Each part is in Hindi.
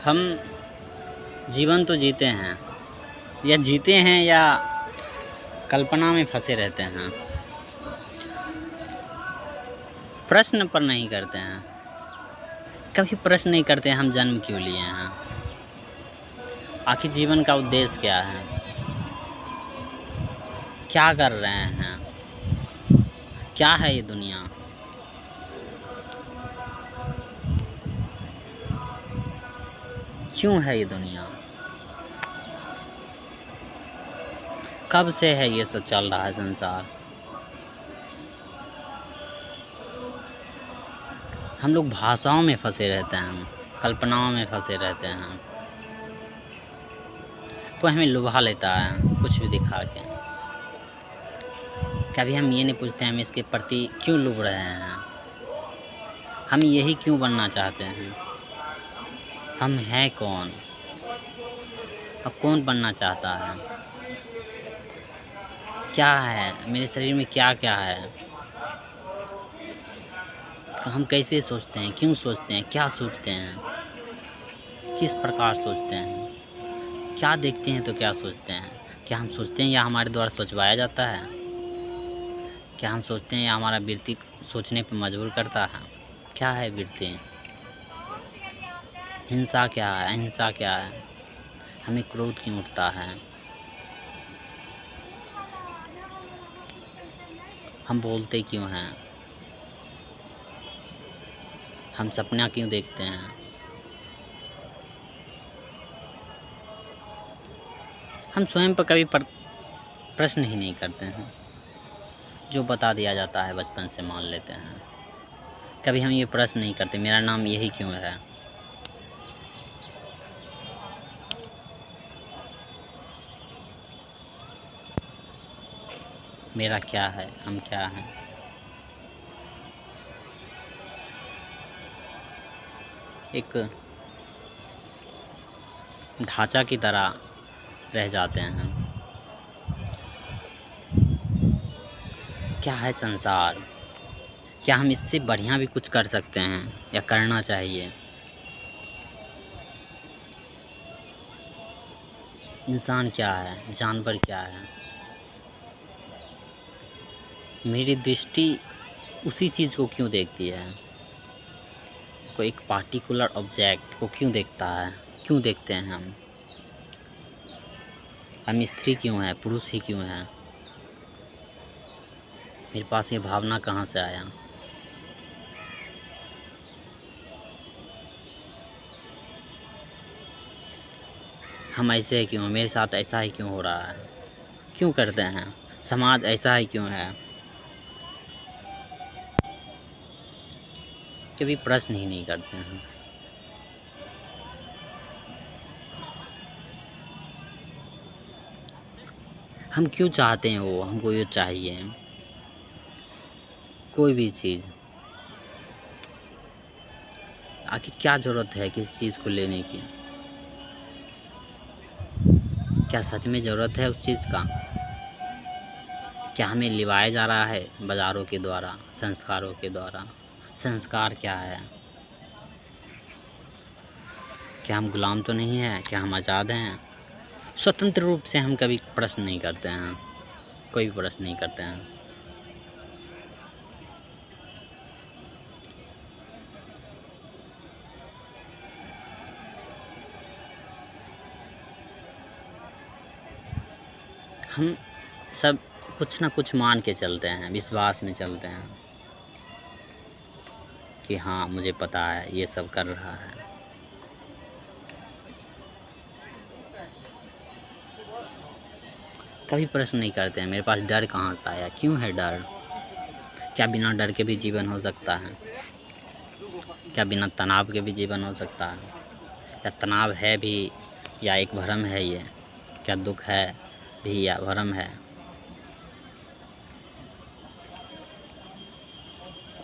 हम जीवन तो जीते हैं या जीते हैं या कल्पना में फंसे रहते हैं, प्रश्न पर नहीं करते हैं। कभी प्रश्न नहीं करते हम जन्म क्यों लिए हैं, आखिर जीवन का उद्देश्य क्या है, क्या कर रहे हैं, क्या है ये दुनिया। क्यों है ये दुनिया, कब से है ये सब चल रहा है संसार। हम लोग भाषाओं में फंसे रहते हैं, कल्पनाओं में फंसे रहते हैं। कोई हमें लुभा लेता है कुछ भी दिखा के। कभी हम ये नहीं पूछते हम इसके प्रति क्यों लुभ रहे हैं, हम यही क्यों बनना चाहते हैं, हम हैं कौन और कौन बनना चाहता है, क्या है मेरे शरीर में, क्या क्या है। हम कैसे सोचते हैं, क्यों सोचते हैं, क्या सोचते हैं, किस प्रकार सोचते हैं, क्या देखते हैं तो क्या सोचते हैं। क्या हम सोचते हैं या हमारे द्वारा सोचवाया जाता है, क्या हम सोचते हैं या हमारा वृत्ति सोचने पर मजबूर करता है। क्या है वृत्ति, हिंसा क्या है, अहिंसा क्या है, हमें क्रोध क्यों उठता है, हम बोलते क्यों हैं, हम सपना क्यों देखते हैं। हम स्वयं पर कभी प्रश्न ही नहीं करते हैं, जो बता दिया जाता है बचपन से मान लेते हैं। कभी हम ये प्रश्न नहीं करते मेरा नाम यही क्यों है, मेरा क्या है, हम क्या हैं। एक ढांचा की तरह रह जाते हैं हम। क्या है संसार, क्या हम इससे बढ़िया भी कुछ कर सकते हैं या करना चाहिए। इंसान क्या है, जानवर क्या है। मेरी दृष्टि उसी चीज़ को क्यों देखती है, कोई एक पार्टिकुलर ऑब्जेक्ट को क्यों देखता है, क्यों देखते हैं हम स्त्री क्यों हैं, पुरुष ही क्यों हैं। मेरे पास ये भावना कहाँ से आया। हम ऐसे ही क्यों, मेरे साथ ऐसा ही क्यों हो रहा है, क्यों करते हैं, समाज ऐसा ही क्यों है। कभी प्रश्न ही नहीं करते हैं। हम क्यों चाहते हैं वो, हमको ये चाहिए कोई भी चीज़। आखिर क्या ज़रूरत है किसी चीज़ को लेने की, क्या सच में ज़रूरत है उस चीज़ का। क्या हमें लिवाया जा रहा है बाज़ारों के द्वारा, संस्कारों के द्वारा। संस्कार क्या है, क्या हम गुलाम तो नहीं हैं, क्या हम आज़ाद हैं। स्वतंत्र रूप से हम कभी प्रश्न नहीं करते हैं, कोई भी प्रश्न नहीं करते हैं। हम सब कुछ ना कुछ मान के चलते हैं, विश्वास में चलते हैं कि हाँ मुझे पता है ये सब कर रहा है। कभी प्रश्न नहीं करते हैं मेरे पास डर कहाँ से आया, क्यों है डर। क्या बिना डर के भी जीवन हो सकता है, क्या बिना तनाव के भी जीवन हो सकता है, या तनाव है भी या एक भ्रम है ये, क्या दुख है भी या भ्रम है।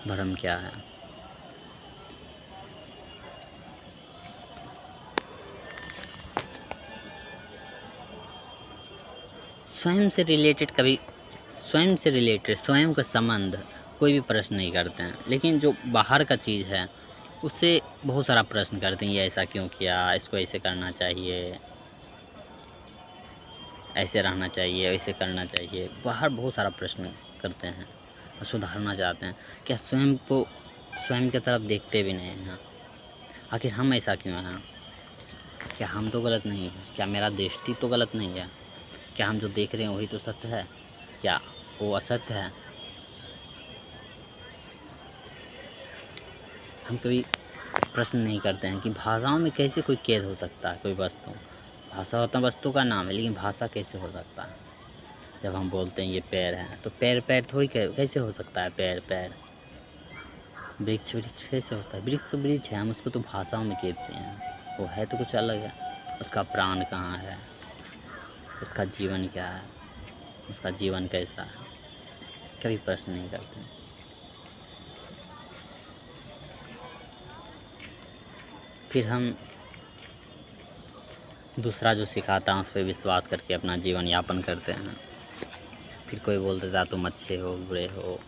भ्रम क्या है। स्वयं से रिलेटेड कभी, स्वयं का संबंध कोई भी प्रश्न नहीं करते हैं। लेकिन जो बाहर का चीज़ है उससे बहुत सारा प्रश्न करते हैं, ये ऐसा क्यों किया, इसको ऐसे करना चाहिए, ऐसे रहना चाहिए, वैसे करना चाहिए। बाहर बहुत सारा प्रश्न करते हैं और सुधारना चाहते हैं। क्या स्वयं की तरफ देखते भी नहीं हैं? आखिर हम ऐसा क्यों हैं? क्या हम तो गलत नहीं हैं? क्या मेरा दृष्टि तो गलत नहीं है? क्या हम जो देख रहे हैं वही तो सत्य है? क्या वो असत्य है? हम कभी प्रश्न नहीं करते हैं कि भाषाओं में कैसे कोई कैद हो सकता है कोई वस्तु। भाषा होता वस्तु का नाम है, लेकिन भाषा कैसे हो सकता है? जब हम बोलते हैं ये पैर है, तो पैर थोड़ी कैसे हो सकता है? पैर वृक्ष कैसे होता है? वृक्ष है, हम उसको तो भाषाओं में कहते हैं, वो है तो कुछ अलग है। उसका प्राण कहाँ है, उसका जीवन क्या है, उसका जीवन कैसा है, कभी प्रश्न नहीं करते। फिर हम दूसरा जो सिखाता है उस पर विश्वास करके अपना जीवन यापन करते हैं। फिर कोई बोल देता तुम अच्छे हो, बुरे हो,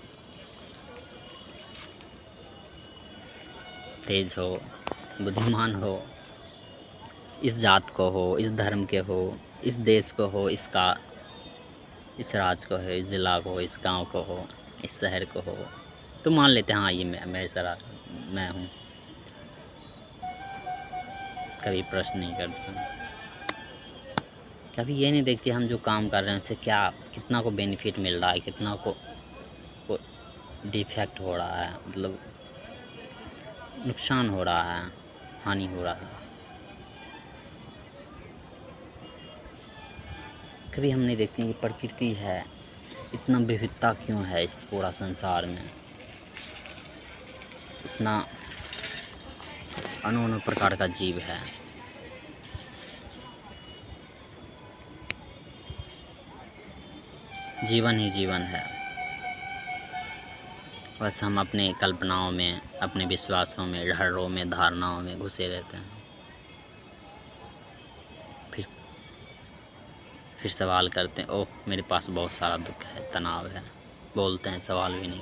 तेज हो, बुद्धिमान हो, इस जात को हो, इस धर्म के हो, इस देश को हो, इस राज्य को हो, इस ज़िला को हो, इस गांव को हो, इस शहर को हो, तो मान लेते हैं हाँ ये मैं हूँ। कभी प्रश्न नहीं करते। कभी ये नहीं देखते हम जो काम कर रहे हैं उससे कितना को बेनिफिट मिल रहा है, कितना को डिफेक्ट हो रहा है, मतलब नुकसान हो रहा है, हानि हो रहा है। कभी हम नहीं देखते कि प्रकृति है, इतना विविधता क्यों है इस पूरा संसार में, इतना अनोन प्रकार का जीव है। जीवन ही जीवन है। बस हम अपने कल्पनाओं में, अपने विश्वासों में, डरों में, धारणाओं में घुसे रहते हैं। फिर सवाल करते हैं, ओह मेरे पास बहुत सारा दुख है, तनाव है, बोलते हैं, सवाल भी नहीं।